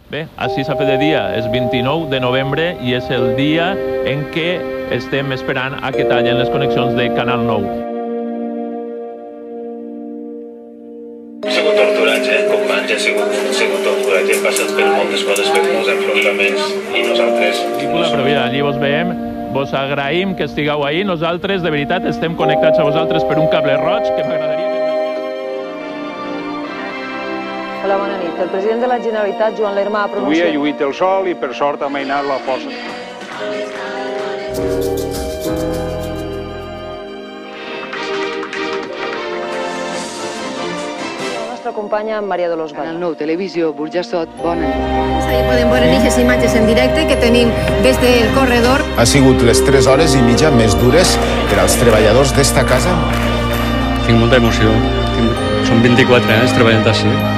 Bé, així s'ha fet de dia. És 29 de novembre i és el dia en què estem esperant a que tallen les connexions de Canal 9. Hem sigut torturats, companys, hem sigut torturats i hem passat per moltes coses, per molts enfrontaments i nosaltres... Però mira, allí vos veiem, vos agraïm que estigueu ahí. Nosaltres, de veritat, estem connectats a vosaltres per un cable roig que m'agradaria... Hola, bona nit. El president de la Generalitat, Joan Lerma, ha pronunciat... Avui ha lluït el sol i, per sort, ha mainat la força. La nostra companya Maria Dolors Vall. Canal 9 Televisió, Burjassot, bona nit. Ahí podem veure aquestes imatges en directe que tenim des del corredor. Ha sigut les 3 hores i mitja més dures per als treballadors d'esta casa. Tinc molta emoció. Són 24 anys treballant així.